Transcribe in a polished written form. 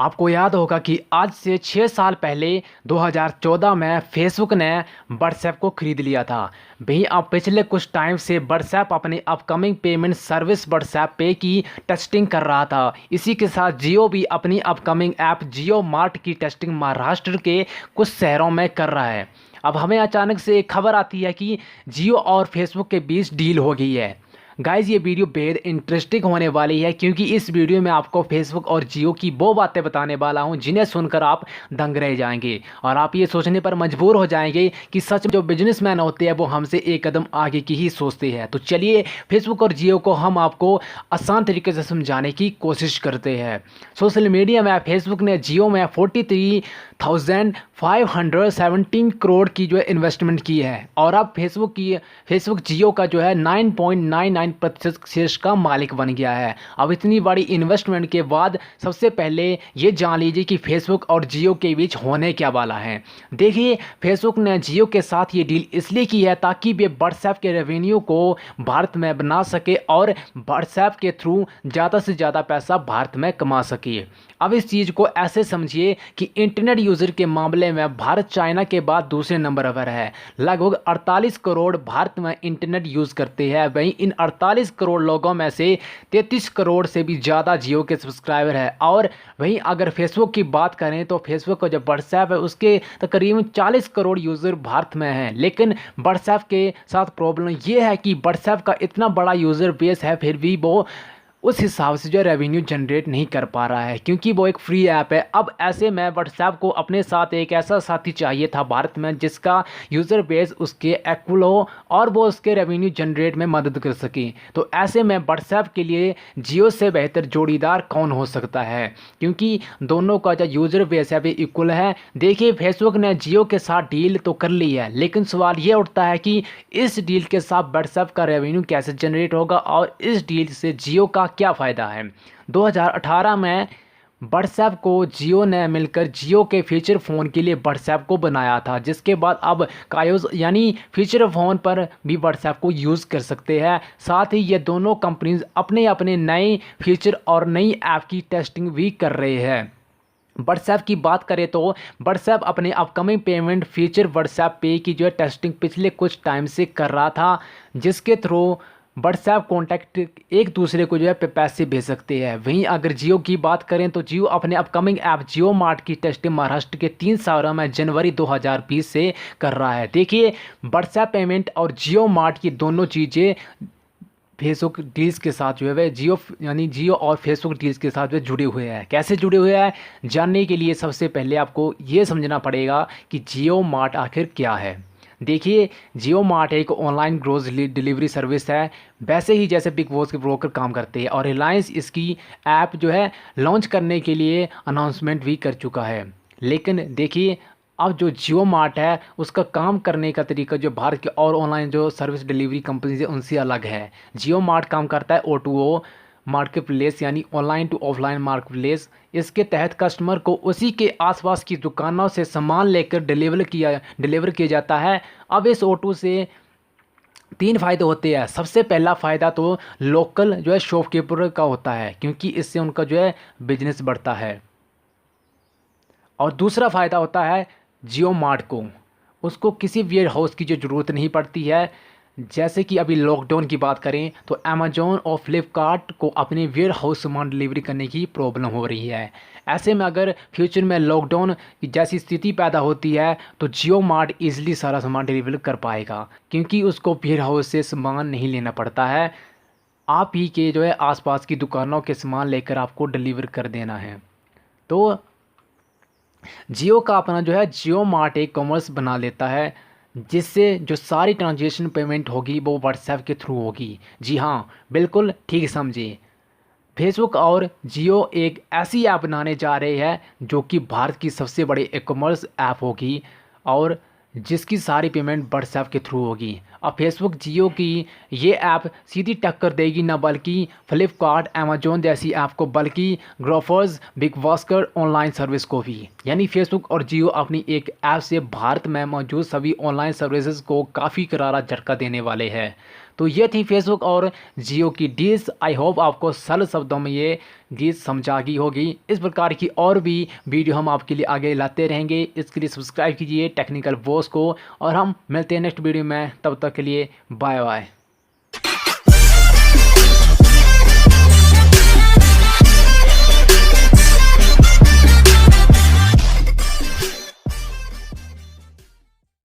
आपको याद होगा कि आज से 6 साल पहले 2014 में फेसबुक ने व्हाट्सएप को खरीद लिया था। वहीं अब पिछले कुछ टाइम से व्हाट्सएप अपने अपकमिंग पेमेंट सर्विस व्हाट्सएप पे की टेस्टिंग कर रहा था। इसी के साथ जियो भी अपनी अपकमिंग ऐप जियो मार्ट की टेस्टिंग महाराष्ट्र के कुछ शहरों में कर रहा है। अब हमें अचानक से एक खबर आती है कि जियो और फेसबुक के बीच डील हो गई है। गाइज ये वीडियो बेहद इंटरेस्टिंग होने वाली है क्योंकि इस वीडियो में आपको फेसबुक और जियो की वो बातें बताने वाला हूं जिन्हें सुनकर आप दंग रह जाएंगे और आप ये सोचने पर मजबूर हो जाएंगे कि सच में जो बिजनेसमैन होते हैं वो हमसे एक कदम आगे की ही सोचते हैं। तो चलिए फेसबुक और जियो को हम आपको आसान तरीके से समझाने की कोशिश करते हैं। सोशल मीडिया में फेसबुक ने जियो में 43,517 करोड़ की जो है इन्वेस्टमेंट की है और अब फेसबुक जियो का जो है 9.99% शेयर का मालिक बन गया है। अब इतनी बड़ी इन्वेस्टमेंट के बाद सबसे पहले ये जान लीजिए कि फेसबुक और जियो के बीच होने क्या वाला है। देखिए फेसबुक ने जियो के साथ ये डील इसलिए की है ताकि वे व्हाट्सएप के रेवेन्यू को भारत में बना सके और व्हाट्सएप के थ्रू ज़्यादा से ज़्यादा पैसा भारत में कमा सके। अब इस चीज़ को ऐसे समझिए कि इंटरनेट यूज़र के मामले में भारत चाइना के बाद दूसरे नंबर पर है। लगभग 48 करोड़ भारत में इंटरनेट यूज़ करते हैं। वहीं इन 48 करोड़ लोगों में से 33 करोड़ से भी ज़्यादा जियो के सब्सक्राइबर है। और वहीं अगर फेसबुक की बात करें तो फेसबुक का जो व्हाट्सएप है उसके तकरीबन 40 करोड़ यूज़र भारत में हैं। लेकिन व्हाट्सएप के साथ प्रॉब्लम ये है कि व्हाट्सएप का इतना बड़ा यूज़र बेस है फिर भी वो उस हिसाब से जो रेवेन्यू जनरेट नहीं कर पा रहा है क्योंकि वो एक फ्री ऐप है। अब ऐसे में व्हाट्सएप को अपने साथ एक ऐसा साथी चाहिए था भारत में जिसका यूज़र बेस उसके इक्वल हो और वो उसके रेवेन्यू जनरेट में मदद कर सके। तो ऐसे में व्हाट्सएप के लिए जियो से बेहतर जोड़ीदार कौन हो सकता है क्योंकि दोनों का जो यूज़र बेस है वो इक्वल है। देखिए फेसबुक ने जियो के साथ डील तो कर ली है लेकिन सवाल ये उठता है कि इस डील के साथ व्हाट्सएप का रेवेन्यू कैसे जनरेट होगा और इस डील से जियो का क्या फ़ायदा है। 2018 में व्हाट्सएप को जियो ने मिलकर जियो के फीचर फ़ोन के लिए व्हाट्सएप को बनाया था जिसके बाद अब कायोस यानी फीचर फ़ोन पर भी व्हाट्सएप को यूज़ कर सकते हैं। साथ ही ये दोनों कंपनीज अपने अपने नए फीचर और नई ऐप की टेस्टिंग भी कर रहे हैं। व्हाट्सएप की बात करें तो व्हाट्सएप अपने अपकमिंग पेमेंट फीचर व्हाट्सएप पे की जो है टेस्टिंग पिछले कुछ टाइम से कर रहा था जिसके थ्रू व्हाट्सएप कॉन्टैक्ट एक दूसरे को जो है पैसे भेज सकते हैं। वहीं अगर जियो की बात करें तो जियो अपने अपकमिंग ऐप जियो मार्ट की टेस्टिंग महाराष्ट्र के 3 शहरों में जनवरी 2020 से कर रहा है। देखिए व्हाट्सएप पेमेंट और जियो मार्ट की दोनों चीज़ें फेसबुक डील्स के साथ जो है जियो यानी जियो और फेसबुक डील्स के साथ जो जुड़े हुए हैं। कैसे जुड़े हुए हैं जानने के लिए सबसे पहले आपको ये समझना पड़ेगा कि जियो मार्ट आखिर क्या है। देखिए जियो मार्ट एक ऑनलाइन ग्रोसरी डिलीवरी सर्विस है वैसे ही जैसे बिग बॉस के ब्रोकर काम करते हैं और रिलायंस इसकी ऐप जो है लॉन्च करने के लिए अनाउंसमेंट भी कर चुका है। लेकिन देखिए अब जो जियो मार्ट है उसका काम करने का तरीका जो भारत के और ऑनलाइन जो सर्विस डिलीवरी कंपनी है उनसे अलग है। जियो मार्ट काम करता है O2O मार्केट प्लेस यानी online to offline market place. इसके तहत कस्टमर को उसी के आसपास की दुकानों से सामान लेकर डिलीवर किया जाता है। अब इस O2 से 3 फ़ायदे होते हैं। सबसे पहला फ़ायदा तो लोकल जो है शॉपकीपर का होता है क्योंकि इससे उनका जो है बिजनेस बढ़ता है। और दूसरा फ़ायदा होता है जियो मार्ट को, उसको किसी वेयर हाउस की जो ज़रूरत नहीं पड़ती है। जैसे कि अभी लॉकडाउन की बात करें तो अमेजोन और फ्लिपकार्ट को अपने वेयर हाउस सामान डिलीवरी करने की प्रॉब्लम हो रही है। ऐसे में अगर फ्यूचर में लॉकडाउन जैसी स्थिति पैदा होती है तो जियो मार्ट ईजिली सारा सामान डिलीवर कर पाएगा क्योंकि उसको वेयर हाउस से सामान नहीं लेना पड़ता है। आप ही के जो है आसपास की दुकानों के सामान लेकर आपको डिलीवर कर देना है। तो जियो का अपना जो है जियो मार्ट एक कॉमर्स बना लेता है जिससे जो सारी ट्रांजेक्शन पेमेंट होगी वो व्हाट्सएप के थ्रू होगी। जी हाँ बिल्कुल ठीक समझिए। फेसबुक और जियो एक ऐसी ऐप बनाने जा रहे हैं जो कि भारत की सबसे बड़ी ई कॉमर्स ऐप होगी और जिसकी सारी पेमेंट व्हाट्सएप के थ्रू होगी। अब फेसबुक जियो की ये ऐप सीधी टक्कर देगी न बल्कि फ्लिपकार्ट अमेजोन जैसी ऐप को बल्कि Grofers big basket online service को भी। यानी फेसबुक और जियो अपनी एक ऐप से भारत में मौजूद सभी ऑनलाइन सर्विसेज को काफ़ी करारा झटका देने वाले हैं। तो ये थी फेसबुक और जियो की डील्स। आई होप आपको सरल शब्दों में ये डील समझा गई होगी। इस प्रकार की और भी वीडियो हम आपके लिए आगे लाते रहेंगे। इसके लिए सब्सक्राइब कीजिए टेक्निकल बॉस को, और हम मिलते हैं नेक्स्ट वीडियो में। तब तक के लिए बाय बाय।